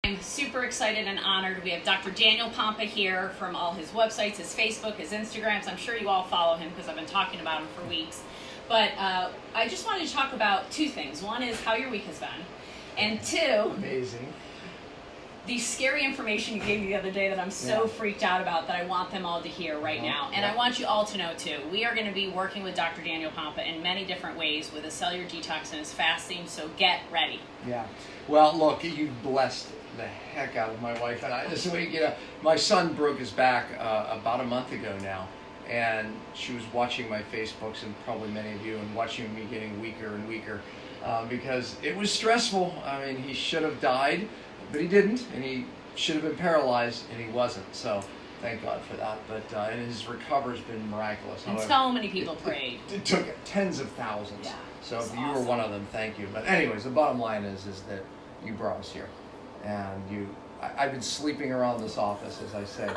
I'm super excited and honored. We have Dr. Daniel Pompa here from all his websites, his Facebook, his Instagrams. I'm sure you all follow him because I've been talking about him for weeks. But I just wanted to talk about two things. One is how your week has been. And two, amazing, the scary information you gave me the other day that I'm so freaked out about that I want them all to hear right now. And I want you all to know too, we are going to be working with Dr. Daniel Pompa in many different ways with his cellular detox and his fasting, so get ready. Yeah. Well, look, you blessed the heck out of my wife and I this week. My son broke his back about a month ago now, and she was watching my Facebooks, and probably many of you, and watching me getting weaker and weaker because it was stressful. I mean, he should have died, but he didn't, and he should have been paralyzed, and he wasn't. So thank God for that. But and his recovery's been miraculous. And so many people prayed. It took tens of thousands. Yeah, so if you awesome. were one of them, thank you. But anyways, the bottom line is that you brought us here, and I've been sleeping around this office, as I say,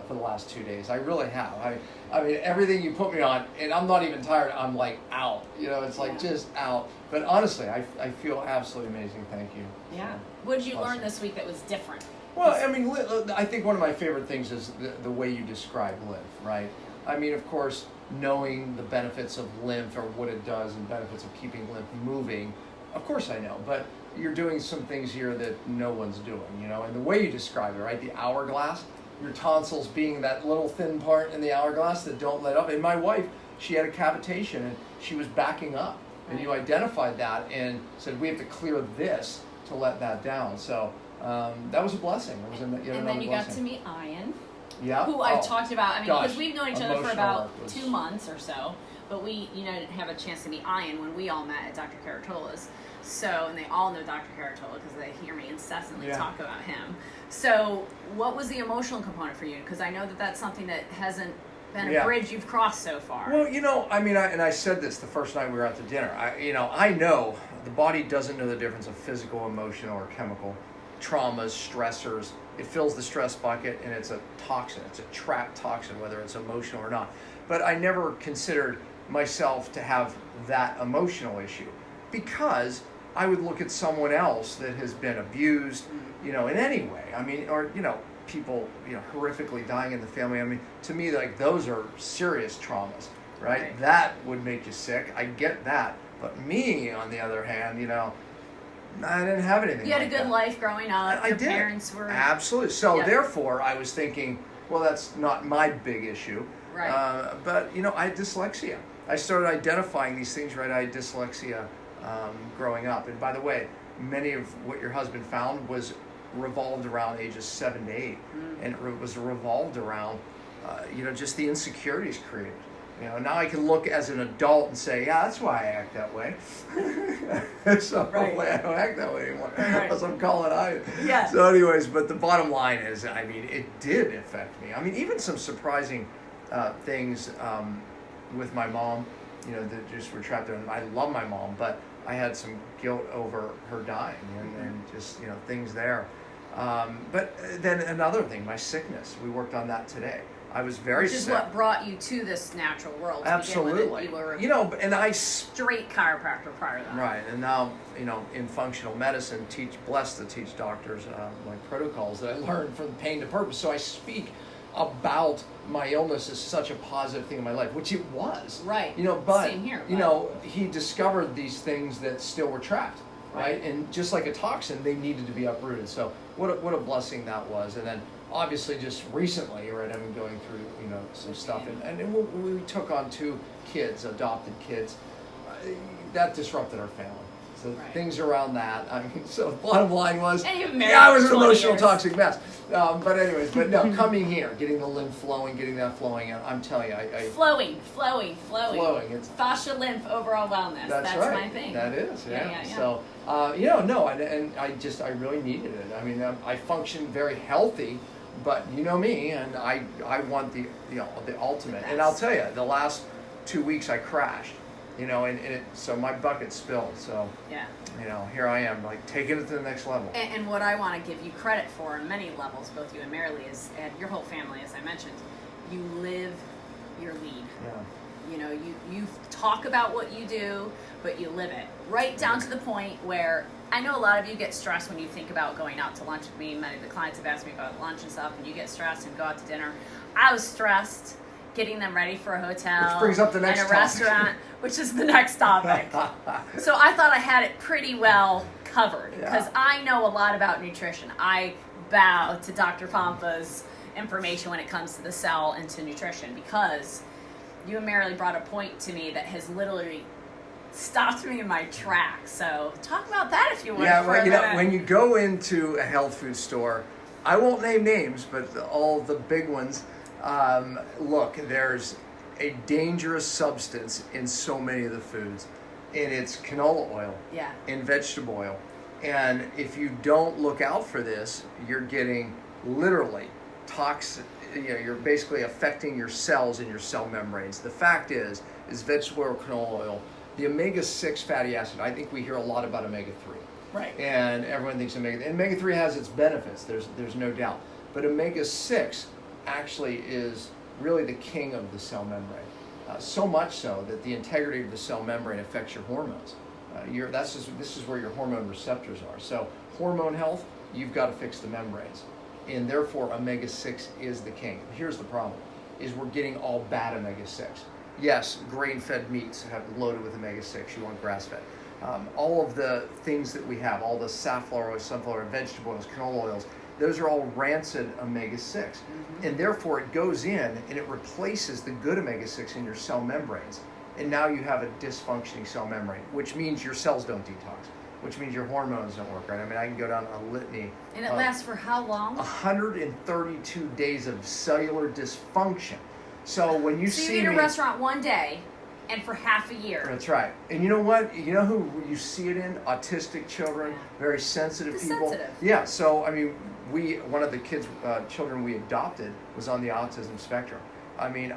for the last 2 days. I really have. I mean, everything you put me on, and I'm not even tired. I'm like out. It's like just out. But honestly, I feel absolutely amazing. Thank you. Yeah. So, What did you awesome. learn this week that was different? Well, I mean, I think one of my favorite things is the way you describe lymph, right? I mean, of course, knowing the benefits of lymph or what it does and benefits of keeping lymph moving, of course I know, but you're doing some things here that no one's doing, and the way you describe it, right? The hourglass, your tonsils being that little thin part in the hourglass that don't let up. And my wife, she had a cavitation and she was backing up. And you identified that and said, we have to clear this to let that down. So that was a blessing. It was and then you got to meet Ian, yeah. who I've talked about. I mean, because Gosh, we've known each other for emotional about work was- 2 months or so, but we, didn't have a chance to meet Ian when we all met at Dr. Caratola's. So, and they all know Dr. Caratola because they hear me incessantly talk about him. So, what was the emotional component for you? Because I know that that's something that hasn't been a bridge you've crossed so far. Well, I mean, I said this the first night we were at the dinner. I know the body doesn't know the difference of physical, emotional, or chemical traumas, stressors. It fills the stress bucket, and it's a toxin. It's a trapped toxin, whether it's emotional or not. But I never considered myself to have that emotional issue because I would look at someone else that has been abused, in any way. I mean, or, people, horrifically dying in the family. I mean, to me, like, those are serious traumas, right? That would make you sick. I get that. But me, on the other hand, I didn't have anything. You had a good life growing up. I Your did. parents were Absolutely. So therefore, I was thinking, well, that's not my big issue. Right. But I had dyslexia. I started identifying these things. Right, I had dyslexia growing up. And by the way, many of what your husband found was revolved around ages 7 to 8, and it was revolved around, just the insecurities created. Now I can look as an adult and say, yeah, that's why I act that way. So hopefully I don't act that way anymore. As I'm calling out. Yeah. So anyways, but the bottom line is, I mean, it did affect me. I mean, even some surprising things with my mom, that just were trapped there. And I love my mom, but I had some guilt over her dying and just, things there. But then another thing, my sickness, we worked on that today. I was very sick. Which is what brought you to this natural world. Absolutely. You were and I straight chiropractor prior to that. Right, and now, in functional medicine, blessed to teach doctors my protocols that I learned from pain to purpose. So I speak about my illness as such a positive thing in my life, which it was. Right. But Same here, he discovered these things that still were trapped. Right. And just like a toxin, they needed to be uprooted. So what a blessing that was. And then obviously just recently, right, I've been going through, some stuff, and we took on 2 kids, adopted kids. That disrupted our family. So things around that. I mean, so the bottom line was, I was an emotional, toxic mess. But anyways, coming here, getting the lymph flowing, getting that flowing, I'm telling you, flowing. It's fascia lymph, overall wellness. That's right. my thing. That is, yeah. So, and I really needed it. I mean, I function very healthy, but you know me, and I want the ultimate. And I'll tell you, the last 2 weeks I crashed. So my bucket spilled. So, here I am, like, taking it to the next level. And what I want to give you credit for on many levels, both you and Marilee, and your whole family, as I mentioned, you live your lead. Yeah. You talk about what you do, but you live it. Right down to the point where I know a lot of you get stressed when you think about going out to lunch with me. Many of the clients have asked me about lunch and stuff, and you get stressed and go out to dinner. I was stressed getting them ready for a hotel, which brings up the next and a topic. restaurant, which is the next topic. So I thought I had it pretty well covered because I know a lot about nutrition. I bow to Dr. Pompa's information when it comes to the cell and to nutrition, because you and Marilee brought a point to me that has literally stopped me in my tracks. So talk about that if you want. Yeah, well, you know, when you go into a health food store, I won't name names, but all the big ones, look, there's a dangerous substance in so many of the foods, and it's canola oil and vegetable oil. And if you don't look out for this, you're getting literally toxic. You know, you're basically affecting your cells and your cell membranes. The fact is vegetable oil, canola oil, the omega-6 fatty acid. I think we hear a lot about omega-3. Right. And everyone thinks omega-3 has its benefits. There's no doubt. But omega-6 actually is really the king of the cell membrane. So much so that the integrity of the cell membrane affects your hormones. This is where your hormone receptors are. So hormone health, you've got to fix the membranes. And therefore, omega-6 is the king. Here's the problem, is we're getting all bad omega-6. Yes, grain-fed meats have loaded with omega-6. You want grass-fed. All of the things that we have, all the safflower oil, sunflower, vegetable oils, canola oils, those are all rancid omega-6. Mm-hmm. And therefore, it goes in and it replaces the good omega-6 in your cell membranes. And now you have a dysfunctioning cell membrane, which means your cells don't detox, which means your hormones don't work right. I mean, I can go down a litany. And it lasts for how long? 132 days of cellular dysfunction. So when you see you eat at a restaurant one day, and for half a year. That's right. And you know what? You know who you see it in? Autistic children, very sensitive people. Sensitive. Yeah. So I mean, one of the children we adopted was on the autism spectrum. I mean,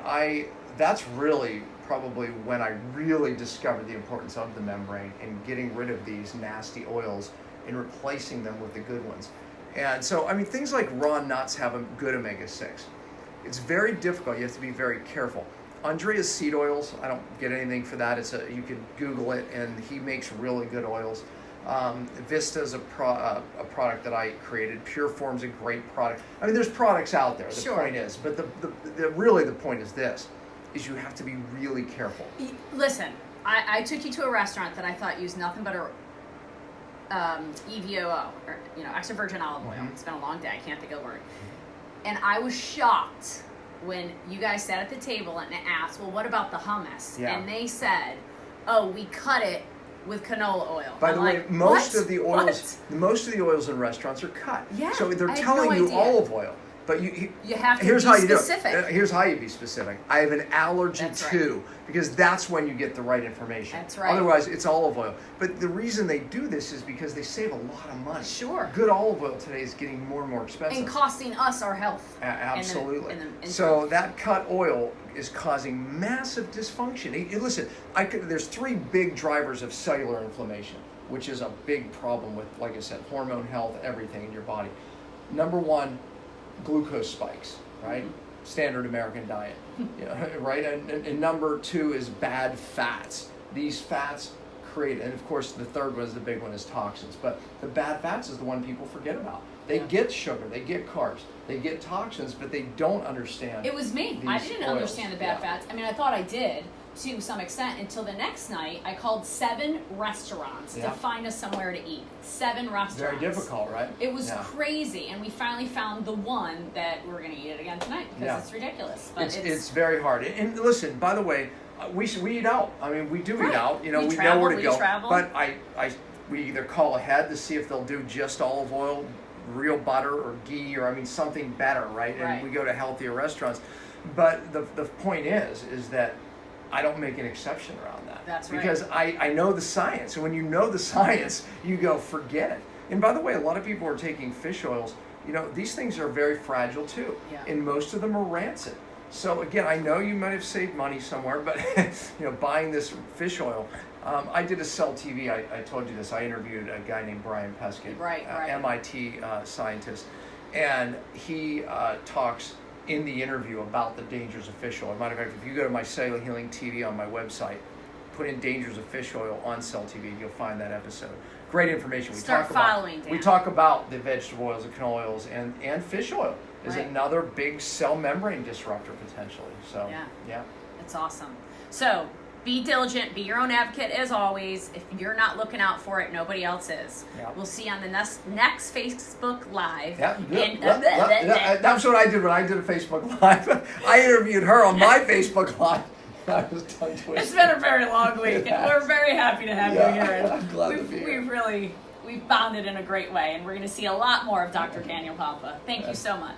that's really probably when I really discovered the importance of the membrane and getting rid of these nasty oils and replacing them with the good ones. And so, I mean, things like raw nuts have a good omega-6. It's very difficult. You have to be very careful. Andreas seed oils, I don't get anything for that. You can Google it, and he makes really good oils. Vista is a product that I created. Pure Form's a great product. I mean, there's products out there. The point is, but really the point is this, is you have to be really careful. Listen, I took you to a restaurant that I thought used nothing but EVOO, or extra virgin olive oil. It's been a long day. I can't think of the word. And I was shocked when you guys sat at the table and asked, well, what about the hummus? Yeah. And they said, oh, we cut it with canola oil. By the way, most of the oils in restaurants are cut. Yeah, so they're telling you olive oil. But you have to here's be how you specific. Do it. Here's how you be specific. I have an allergy to, because that's when you get the right information. That's right. Otherwise, it's olive oil. But the reason they do this is because they save a lot of money. Sure. Good olive oil today is getting more and more expensive. And costing us our health. Absolutely. So that cut oil is causing massive dysfunction. Listen, there's 3 big drivers of cellular inflammation, which is a big problem with, like I said, hormone health, everything in your body. Number 1, glucose spikes, right? Standard American diet, right? And number 2 is bad fats. These fats create, and of course the third one is the big one, is toxins. But the bad fats is the one people forget about. They get sugar, they get carbs, they get toxins, but they don't understand. It was me. I didn't understand the bad fats. I mean, I thought I did to some extent until the next night I called 7 restaurants to find us somewhere to eat. 7 restaurants. Very difficult, right? It was crazy, and we finally found the one that we're going to eat it again tonight because it's ridiculous. But it's very hard. And listen, by the way, we eat out. I mean, we do eat out. We travel, know where to go. Travel. But we either call ahead to see if they'll do just olive oil, real butter, or ghee, or something better, right? And we go to healthier restaurants. But the point is that I don't make an exception around that. That's right. Because I know the science. And when you know the science, you go, forget it. And by the way, a lot of people are taking fish oils. These things are very fragile too. Yeah. And most of them are rancid. So again, I know you might have saved money somewhere, but buying this fish oil. I did a Cell TV. I told you this. I interviewed a guy named Brian Peskin, MIT scientist. And he talks in the interview about the dangers of fish oil. As a matter of fact, if you go to my Cellular Healing TV on my website, put in dangers of fish oil on Cell TV, you'll find that episode. great information. Start following Dan. We talk about the vegetable oils, the canola oils, and fish oil is Right. another big cell membrane disruptor potentially. So yeah. It's awesome. So be diligent, be your own advocate as always. If you're not looking out for it, nobody else is. Yeah. We'll see you on the next Facebook Live. Yeah, And, that's what I did when I did a Facebook Live. I interviewed her on my Facebook Live. I was tongue twisted. It's been a very long week, and we're very happy to have you here. I'm glad to be here. We've bonded in a great way, and we're going to see a lot more of Dr. Daniel Papa. Thank you so much.